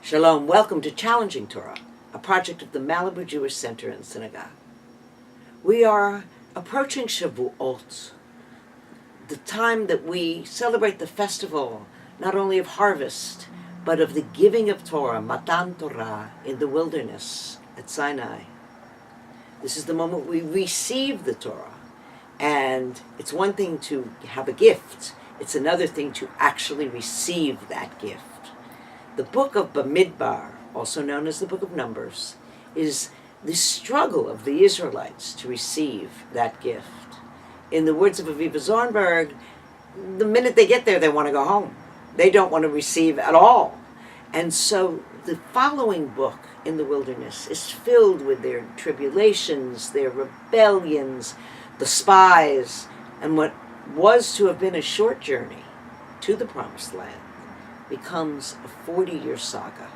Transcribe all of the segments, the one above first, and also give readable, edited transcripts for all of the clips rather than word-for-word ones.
Shalom, welcome to Challenging Torah, a project of the Malibu Jewish Center and Synagogue. We are approaching Shavuot, the time that we celebrate the festival not only of harvest, but of the giving of Torah, Matan Torah, in the wilderness at Sinai. This is the moment we receive the Torah, and it's one thing to have a gift, it's another thing to actually receive that gift. The book of Bemidbar, also known as the book of Numbers, is the struggle of the Israelites to receive that gift. In the words of Aviva Zornberg, the minute they get there, they want to go home. They don't want to receive at all. And so the following book in the wilderness is filled with their tribulations, their rebellions, the spies, and what was to have been a short journey to the Promised Land becomes a 40-year saga.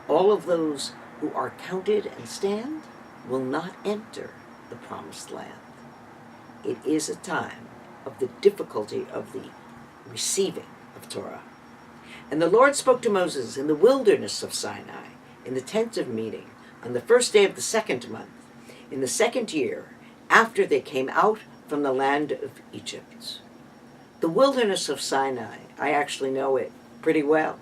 All of those who are counted and stand will not enter the Promised Land. It is a time of the difficulty of the receiving of Torah. And the Lord spoke to Moses in the wilderness of Sinai, in the tent of meeting, on the first day of the second month, in the second year, after they came out from the land of Egypt. The wilderness of Sinai, I actually know it pretty well.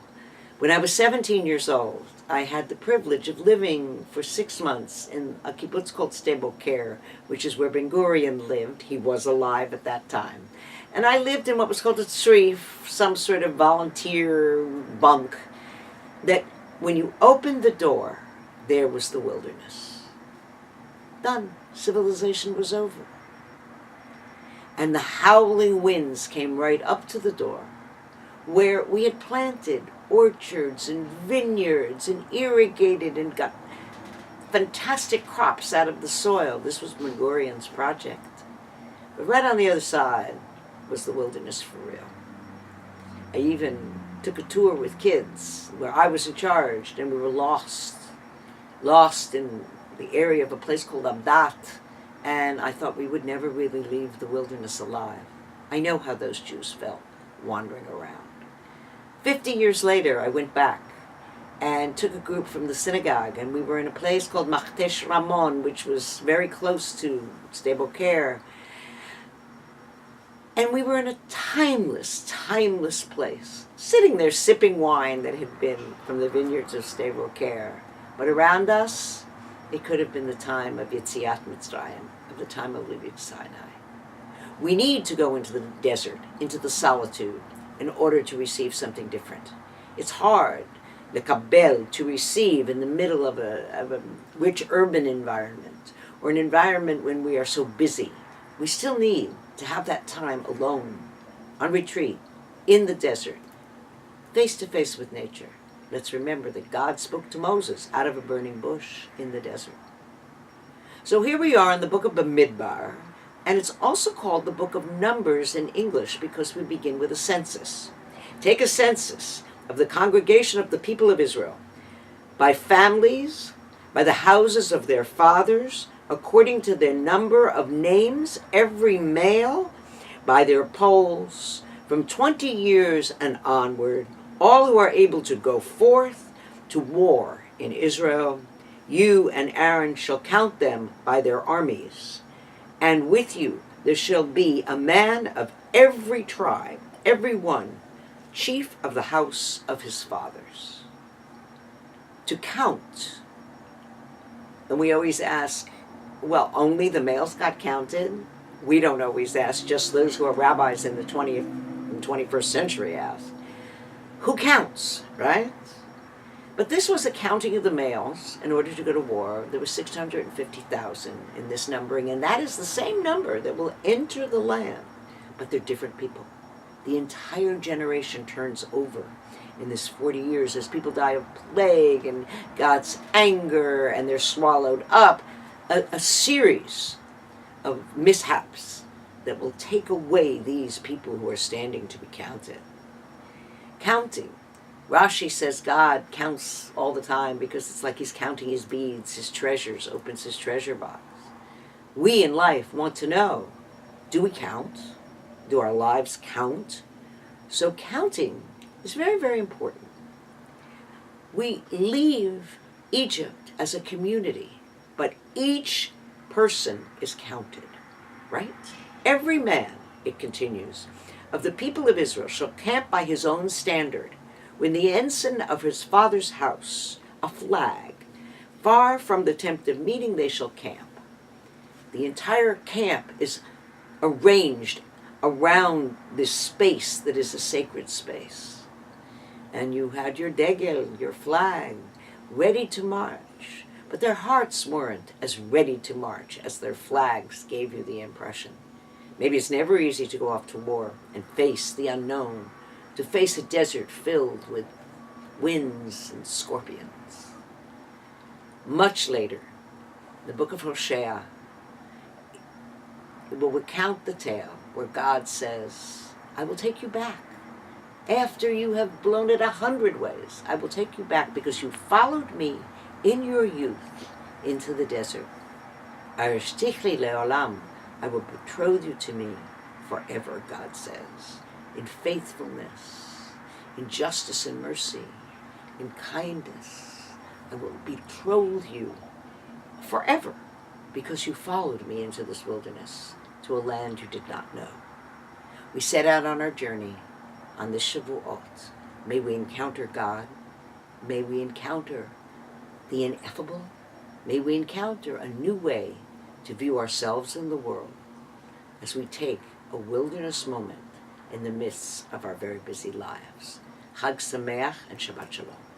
When I was 17 years old, I had the privilege of living for 6 months in a kibbutz called Sde-Boker, which is where Ben-Gurion lived. He was alive at that time. And I lived in what was called a tzrif, some sort of volunteer bunk, that when you opened the door, there was the wilderness. Done. Civilization was over. And the howling winds came right up to the door, where we had planted orchards and vineyards and irrigated and got fantastic crops out of the soil. This was Ben-Gurion's project. But right on the other side was the wilderness for real. I even took a tour with kids where I was in charge, and we were lost in the area of a place called Abdat, and I thought we would never really leave the wilderness alive. I know how those Jews felt wandering around. 50 years later, I went back and took a group from the synagogue, and we were in a place called Machtesh Ramon, which was very close to Sde-Boker. And we were in a timeless place, sitting there sipping wine that had been from the vineyards of Sde-Boker. But around us, it could have been the time of Yetziat Mitzrayim, of the time of leaving Sinai. We need to go into the desert, into the solitude, in order to receive something different. It's hard, lekabel, to receive in the middle of a rich urban environment, or an environment when we are so busy. We still need to have that time alone, on retreat, in the desert, face to face with nature. Let's remember that God spoke to Moses out of a burning bush in the desert. So here we are in the book of Bemidbar, and it's also called the book of Numbers in English because we begin with a census. Take a census of the congregation of the people of Israel, by families, by the houses of their fathers, according to their number of names, every male, by their polls, from 20 years and onward, all who are able to go forth to war in Israel. You and Aaron shall count them by their armies. And with you there shall be a man of every tribe, every one, chief of the house of his fathers. To count. And we always ask, well, only the males got counted? We don't always ask, just those who are rabbis in the 20th and 21st century ask. Who counts, right? But this was a counting of the males in order to go to war. There was 650,000 in this numbering, and that is the same number that will enter the land. But they're different people. The entire generation turns over in this 40 years as people die of plague and God's anger, and they're swallowed up. A series of mishaps that will take away these people who are standing to be counted. Counting. Rashi says God counts all the time because it's like he's counting his beads, his treasures, opens his treasure box. We in life want to know, do we count? Do our lives count? So counting is very, very important. We leave Egypt as a community, but each person is counted, right? Every man, it continues, of the people of Israel shall camp by his own standard, when the ensign of his father's house, a flag, far from the tent of meeting they shall camp. The entire camp is arranged around this space that is a sacred space. And you had your degel, your flag, ready to march. But their hearts weren't as ready to march as their flags gave you the impression. Maybe it's never easy to go off to war and face the unknown, to face a desert filled with winds and scorpions. Much later, the book of Hosea will recount the tale where God says, I will take you back. After you have blown it 100 ways, I will take you back because you followed me in your youth into the desert. Arishtichli leolam, I will betroth you to me forever, God says, in faithfulness, in justice and mercy, in kindness. I will betroth you forever because you followed me into this wilderness to a land you did not know. We set out on our journey on this Shavuot. May we encounter God. May we encounter the ineffable. May we encounter a new way to view ourselves and the world as we take a wilderness moment in the midst of our very busy lives. Chag Sameach and Shabbat Shalom.